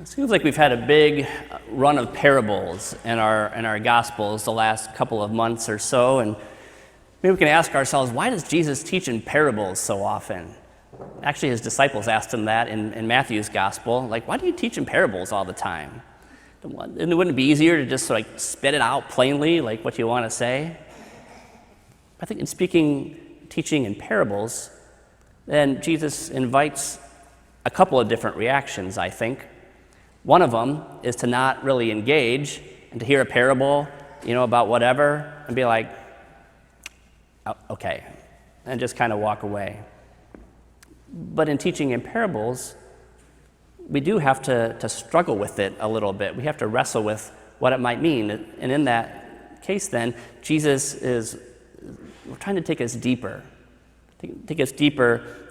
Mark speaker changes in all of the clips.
Speaker 1: It seems like we've had a big run of parables in our Gospels the last couple of months or so, and maybe we can ask ourselves, why does Jesus teach in parables so often? Actually, his disciples asked him that in Matthew's Gospel, like, why do you teach in parables all the time? And it wouldn't be easier to just spit it out plainly, like what you want to say? I think in teaching in parables, then Jesus invites a couple of different reactions, I think. One of them is to not really engage and to hear a parable, about whatever and be like, oh, okay, and just kind of walk away. But in teaching in parables, we do have to struggle with it a little bit. We have to wrestle with what it might mean. And in that case, then, Jesus is trying to take us deeper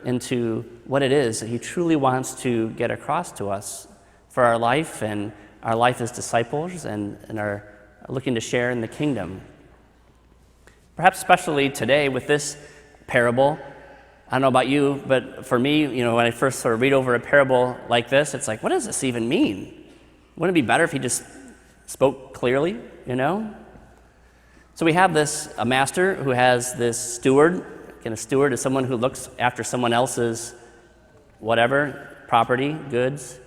Speaker 1: into what it is that he truly wants to get across to us for our life and our life as disciples and are looking to share in the kingdom. Perhaps especially today with this parable, I don't know about you, but for me, when I first read over a parable like this, it's like, what does this even mean? Wouldn't it be better if he just spoke clearly, So we have a master who has this steward. Again, a steward is someone who looks after someone else's property, goods.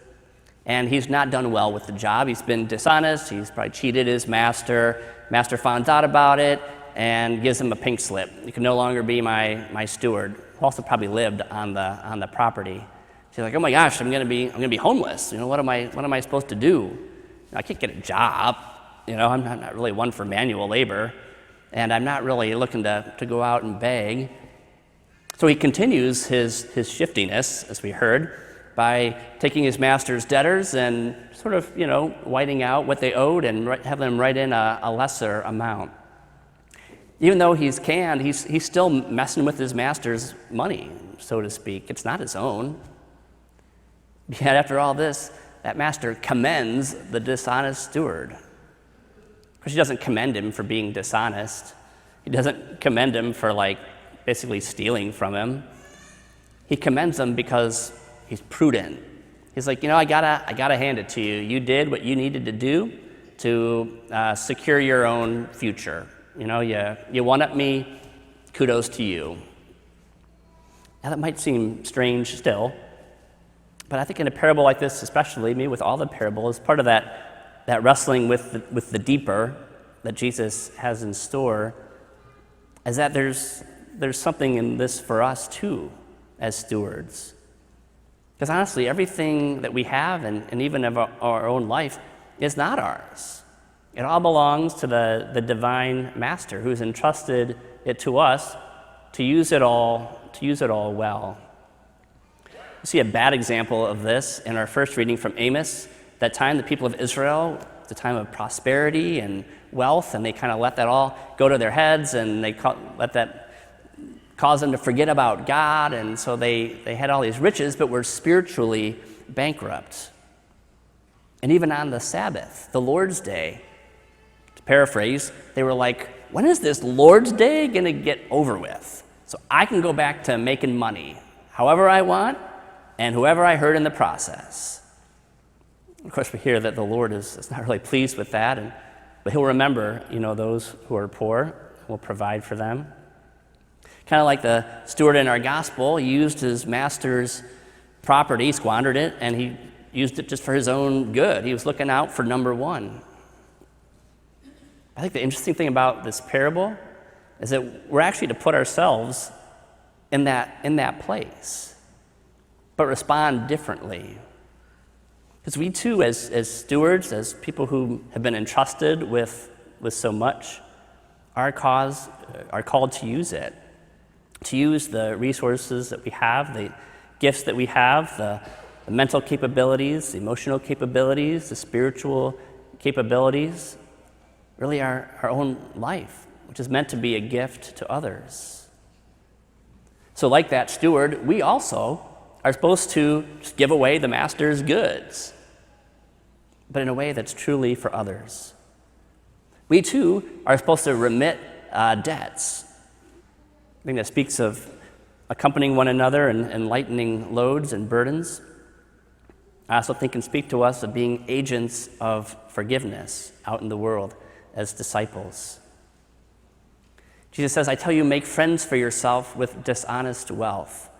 Speaker 1: And he's not done well with the job. He's been dishonest. He's probably cheated his master. Master finds out about it and gives him a pink slip. You can no longer be my steward. Who also probably lived on the property. She's like, oh my gosh, I'm gonna be homeless. What am I supposed to do? I can't get a job. I'm not really one for manual labor, and I'm not really looking to go out and beg. So he continues his shiftiness, as we heard, by taking his master's debtors and whiting out what they owed and have them write in a lesser amount. Even though he's canned, he's still messing with his master's money, so to speak. It's not his own. Yet after all this, that master commends the dishonest steward. Of course, he doesn't commend him for being dishonest. He doesn't commend him for basically stealing from him. He commends him because he's prudent. He's like, I gotta hand it to you. You did what you needed to do to secure your own future. You one-up me, kudos to you. Now that might seem strange still, but I think in a parable like this, especially, maybe with all the parables, part of that wrestling with the deeper that Jesus has in store is that there's something in this for us too, as stewards. Because honestly, everything that we have and even of our own life is not ours. It all belongs to the divine master who's entrusted it to us to use it all well. We see a bad example of this in our first reading from Amos. That time, the people of Israel, the time of prosperity and wealth, and they kind of let that all go to their heads, and they let that cause them to forget about God, and so they had all these riches, but were spiritually bankrupt. And even on the Sabbath, the Lord's Day, to paraphrase, they were like, when is this Lord's Day going to get over with? So I can go back to making money however I want and whoever I hurt in the process. Of course, we hear that the Lord is not really pleased with that, but he'll remember, those who are poor, will provide for them. Kind of like the steward in our gospel, he used his master's property, squandered it, and he used it just for his own good. He was looking out for number one. I think the interesting thing about this parable is that we're actually to put ourselves in that place, but respond differently. Because we too, as stewards, as people who have been entrusted with so much, are called to use it. To use the resources that we have, the gifts that we have, the mental capabilities, the emotional capabilities, the spiritual capabilities, really our own life, which is meant to be a gift to others. So like that steward, we also are supposed to just give away the master's goods, but in a way that's truly for others. We too are supposed to remit debts. I think that speaks of accompanying one another and lightening loads and burdens. I also think can speak to us of being agents of forgiveness out in the world as disciples. Jesus says, I tell you, make friends for yourself with dishonest wealth.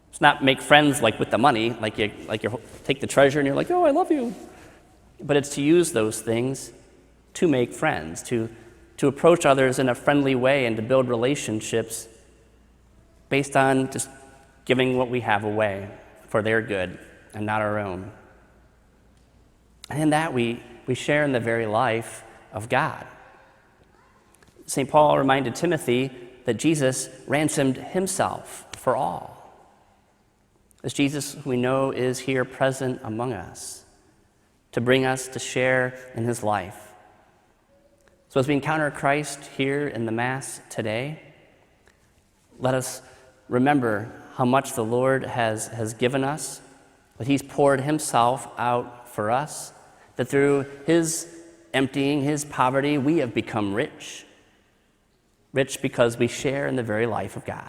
Speaker 1: It's not make friends like with the money, like you take the treasure and you're like, oh, I love you. But it's to use those things to make friends, to approach others in a friendly way and to build relationships based on just giving what we have away for their good and not our own. And in that we share in the very life of God. St. Paul reminded Timothy that Jesus ransomed himself for all. This Jesus, we know, is here present among us to bring us to share in his life. So as we encounter Christ here in the Mass today, let us remember how much the Lord has given us, that he's poured himself out for us, that through his emptying, his poverty, we have become rich. Rich because we share in the very life of God.